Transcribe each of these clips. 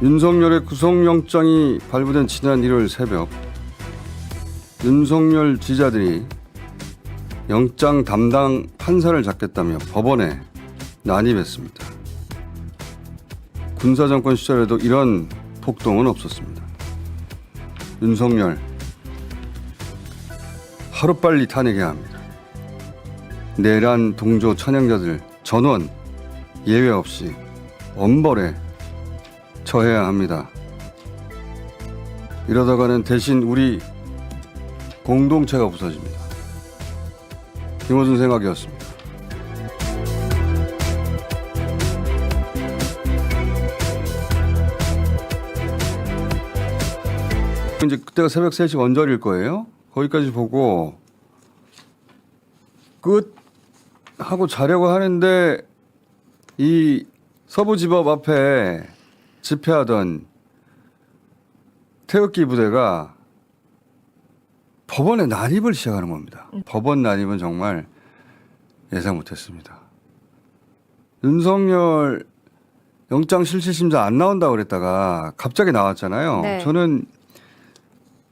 윤석열의 구속영장이 발부된 지난 일요일 새벽, 윤석열 지지자들이 영장 담당 판사를 잡겠다며 법원에 난입했습니다. 군사정권 시절에도 이런 폭동은 없었습니다. 윤석열, 하루빨리 탄핵해야 합니다. 내란 동조 찬양자들 전원 예외 없이 엄벌에 처해야 합니다. 이러다가는 대신 우리 공동체가 부서집니다. 김호준 생각이었습니다. 이제 그때가 새벽 3시 언저리일 거예요. 거기까지 보고 끝 하고 자려고 하는데 이 서부지법 앞에 집회하던 태극기 부대가 법원에 난입을 시작하는 겁니다. 법원 난입은 정말 예상 못했습니다. 윤석열 영장실질심사 안 나온다고 그랬다가 갑자기 나왔잖아요. 네. 저는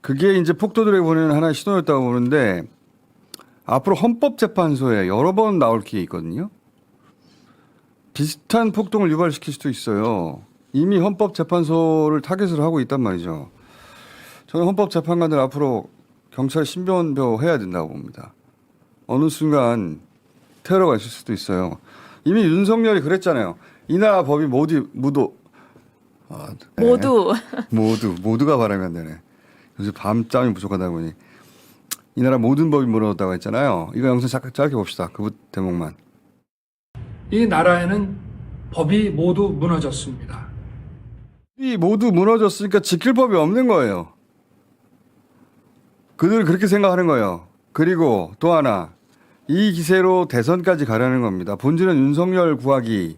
그게 이제 폭도들에게 보내는 하나의 신호였다고 보는데 앞으로 헌법재판소에 여러 번 나올 기회 있거든요. 비슷한 폭동을 유발시킬 수도 있어요. 이미 헌법재판소를 타겟으로 하고 있단 말이죠. 저는 헌법재판관들 앞으로 경찰 신변보 해야 된다고 봅니다. 어느 순간 테러가 있을 수도 있어요. 이미 윤석열이 그랬잖아요. 이 나라 법이 모두가 바라면 안 되네. 요새 밤잠이 부족하다 보니 이 나라 모든 법이 무너졌다고 했잖아요. 이거 영상 짧게 봅시다. 그 대목만. 이 나라에는 법이 모두 무너졌습니다. 이 모두 무너졌으니까 지킬 법이 없는 거예요. 그들은 그렇게 생각하는 거예요. 그리고 또 하나, 이 기세로 대선까지 가려는 겁니다. 본질은 윤석열 구하기를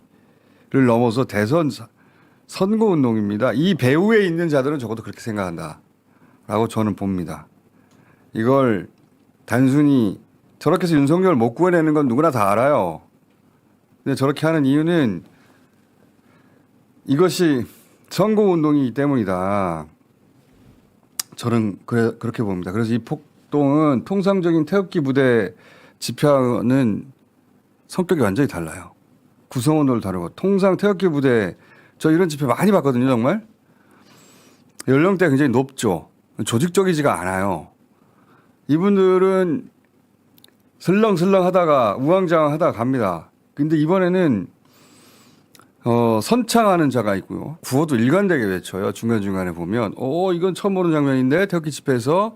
넘어서 대선 선거운동입니다. 이 배후에 있는 자들은 적어도 그렇게 생각한다라고 저는 봅니다. 이걸 단순히 저렇게 해서 윤석열을 못 구해내는 건 누구나 다 알아요. 근데 저렇게 하는 이유는 이것이 선거운동이기 때문이다. 저는 그렇게 봅니다. 그래서 이 폭동은 통상적인 태극기 부대 집회와는 성격이 완전히 달라요. 구성원들도 다르고. 통상 태극기 부대, 저 이런 집회 많이 봤거든요, 정말. 연령대가 굉장히 높죠. 조직적이지가 않아요. 이분들은 슬렁슬렁 하다가 우왕좌왕 하다가 갑니다. 근데 이번에는 선창하는 자가 있고요. 구호도 일관되게 외쳐요. 중간중간에 보면 이건 처음 보는 장면인데 태극기 집회에서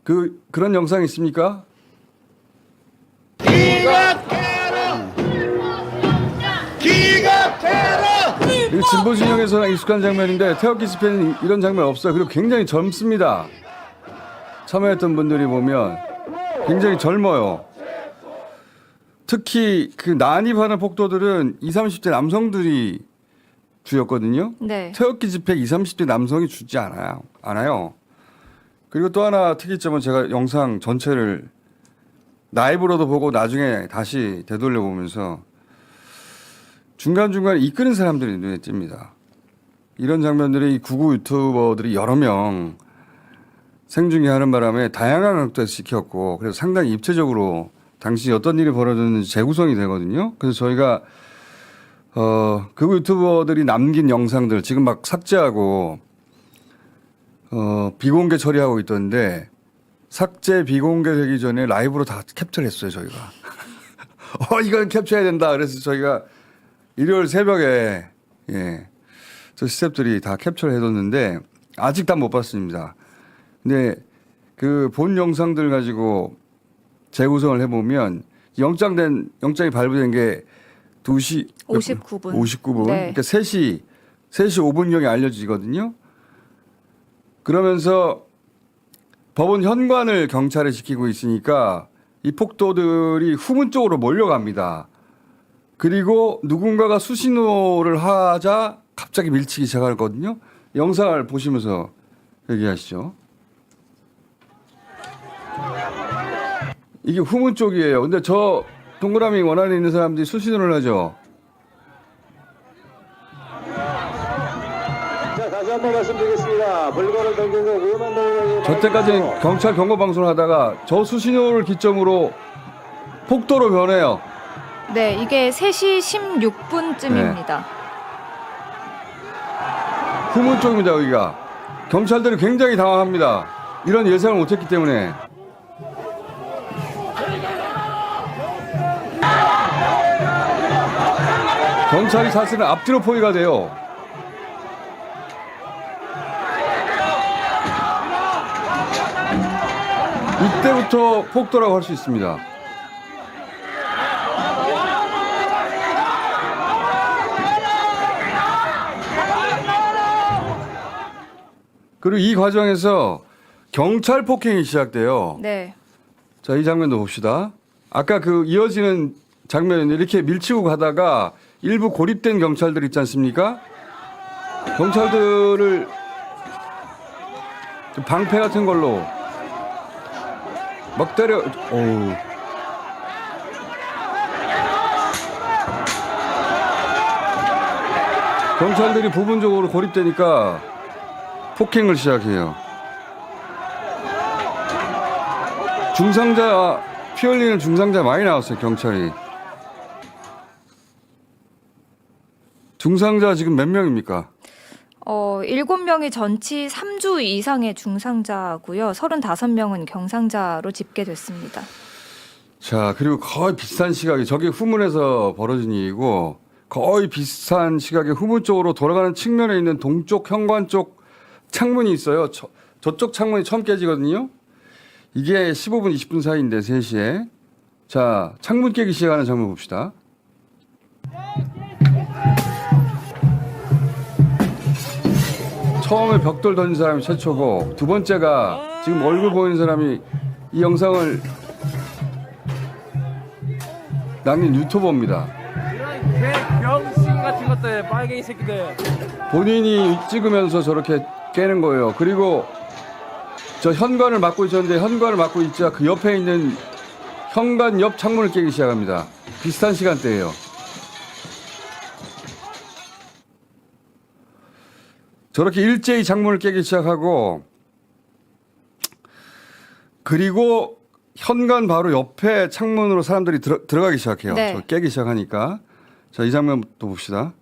그런 영상이 있습니까? 이 진보 진영에서는 익숙한 장면인데 태극기 집회는 이런 장면 없어요. 그리고 굉장히 젊습니다. 참여했던 분들이 보면 굉장히 젊어요. 특히 그 난입하는 폭도들은 20, 30대 남성들이 주였거든요. 네. 태극기 집회 20, 30대 남성이 주지 않아요. 그리고 또 하나 특이점은 제가 영상 전체를 라이브로도 보고 나중에 다시 되돌려 보면서 중간중간에 이끄는 사람들이 눈에 띕니다. 이런 장면들이 구구 유튜버들이 여러 명 생중계 하는 바람에 다양한 각도에서 시켰고 그래서 상당히 입체적으로 당시 어떤 일이 벌어졌는지 재구성이 되거든요. 그래서 저희가 그 유튜버들이 남긴 영상들 지금 막 삭제하고 비공개 처리하고 있던데 삭제 비공개되기 전에 라이브로 다 캡처를 했어요. 저희가. 이건 캡처해야 된다. 그래서 저희가 일요일 새벽에 저 스태프들이 다 캡처를 해뒀는데 아직 다 못 봤습니다. 근데 그 본 영상들 가지고 재구성을 해보면 영장이 발부된 게 2시 59분. 59분. 네. 그러니까 3시 5분경에 알려지거든요. 그러면서 법원 현관을 경찰에 지키고 있으니까 이 폭도들이 후문 쪽으로 몰려갑니다. 그리고 누군가가 수신호를 하자 갑자기 밀치기 시작하거든요. 영상을 보시면서 얘기하시죠. 이게 후문 쪽이에요. 근데 저 동그라미 원안에 있는 사람들이 수신호를 하죠. 다시 한번 말씀드리겠습니다. 물건을 던지고 위험한 동작이 저때까지는 경찰 경고 방송을 하다가 저 수신호를 기점으로 폭도로 변해요. 네, 이게 3시 16분쯤입니다. 후문 쪽입니다. 여기가 경찰들이 굉장히 당황합니다. 이런 예상을 못했기 때문에. 경찰이 사실은 앞뒤로 포위가 돼요. 이때부터 폭도라고 할 수 있습니다. 그리고 이 과정에서 경찰 폭행이 시작돼요. 네. 자, 이 장면도 봅시다. 아까 그 이어지는 장면은 이렇게 밀치고 가다가 일부 고립된 경찰들 있지 않습니까? 경찰들을 좀 방패 같은 걸로 막 때려. 어우. 경찰들이 부분적으로 고립되니까 폭행을 시작해요. 중상자, 피 흘리는 중상자 많이 나왔어요, 경찰이. 중상자 지금 몇 명입니까? 7명이 전치 3주 이상의 중상자고요. 35명은 경상자로 집계됐습니다. 자, 그리고 거의 비슷한 시각에 저게 후문에서 벌어진 일이고 거의 비슷한 시각에 후문 쪽으로 돌아가는 측면에 있는 동쪽 현관 쪽 창문이 있어요. 저쪽 창문이 처음 깨지거든요. 이게 15분, 20분 사이인데 3시에. 자, 창문 깨기 시작하는 장면 봅시다. 처음에 벽돌 던진 사람이 최초고 두 번째가 지금 얼굴 보이는 사람이 이 영상을 남긴 유튜버입니다. 병신 같은 것들 빨갱이 새끼들. 본인이 찍으면서 저렇게 깨는 거예요. 그리고 저 현관을 막고 있었는데 현관을 막고 있자 그 옆에 있는 현관 옆 창문을 깨기 시작합니다. 비슷한 시간대예요. 저렇게 일제히 창문을 깨기 시작하고 그리고 현관 바로 옆에 창문으로 사람들이 들어가기 시작해요. 네. 저 깨기 시작하니까. 자, 이 장면 또 봅시다.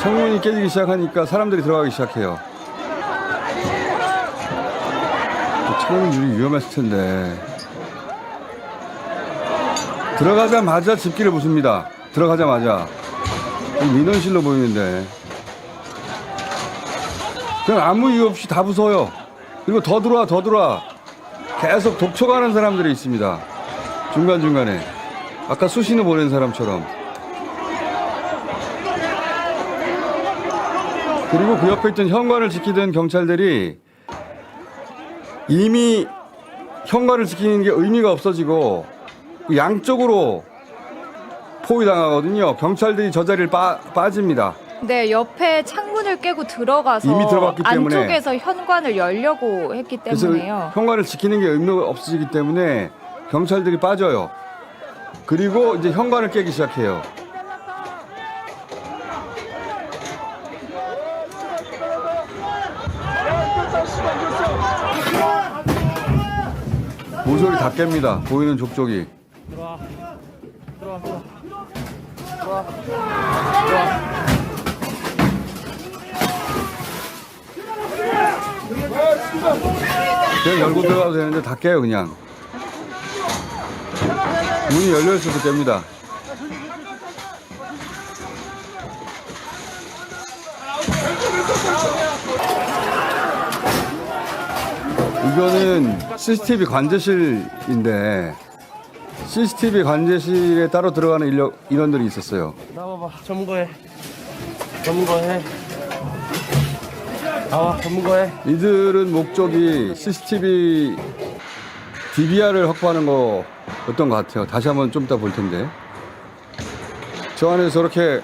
창문이 깨지기 시작하니까 사람들이 들어가기 시작해요. 창문 유리 위험했을 텐데. 들어가자마자 집기를 부숩니다. 들어가자마자. 민원실로 보이는데. 그냥 아무 이유 없이 다 부숴요. 그리고 더 들어와. 계속 독촉하는 사람들이 있습니다. 중간중간에. 아까 수신호 보낸 사람처럼. 그리고 그 옆에 있던 현관을 지키던 경찰들이 이미 현관을 지키는 게 의미가 없어지고 양쪽으로 포위당하거든요. 경찰들이 저 자리를 빠집니다. 네, 옆에 창문을 깨고 들어가서 이미 들어갔기 때문에. 안쪽에서 현관을 열려고 했기 그래서 때문에요. 현관을 지키는 게 의미가 없어지기 때문에 경찰들이 빠져요. 그리고 이제 현관을 깨기 시작해요. 모서리 다 깹니다. 보이는 족족이. 그냥 열고 들어가도 되는데 다 깨요 그냥. 문이 열려있어도 깹니다. 이거는 CCTV 관제실인데 CCTV 관제실에 따로 들어가는 인원들이 있었어요. 나와봐. 점거해. 나와. 점거해. 이들은 목적이 CCTV DVR을 확보하는 거였던 것 같아요. 다시 한번 좀 이따 볼 텐데. 저 안에 저렇게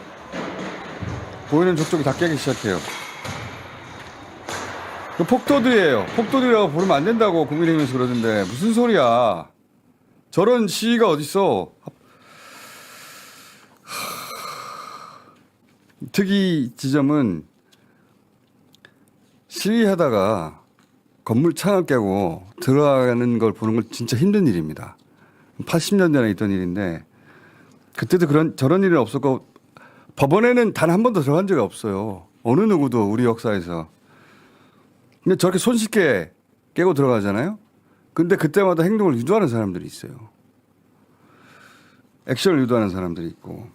보이는 족족이 다 깨기 시작해요. 그 폭도들이에요. 폭도들이라고 부르면 안 된다고 국민의힘에서 그러던데 무슨 소리야. 저런 시위가 어딨어. 특이 지점은 시위하다가 건물 창을 깨고 들어가는 걸 보는 건 진짜 힘든 일입니다. 80년 전에 있던 일인데 그때도 저런 일은 없었고 법원에는 단 한 번도 들어간 적이 없어요. 어느 누구도 우리 역사에서. 근데 저렇게 손쉽게 깨고 들어가잖아요. 근데 그때마다 행동을 유도하는 사람들이 있어요. 액션을 유도하는 사람들이 있고.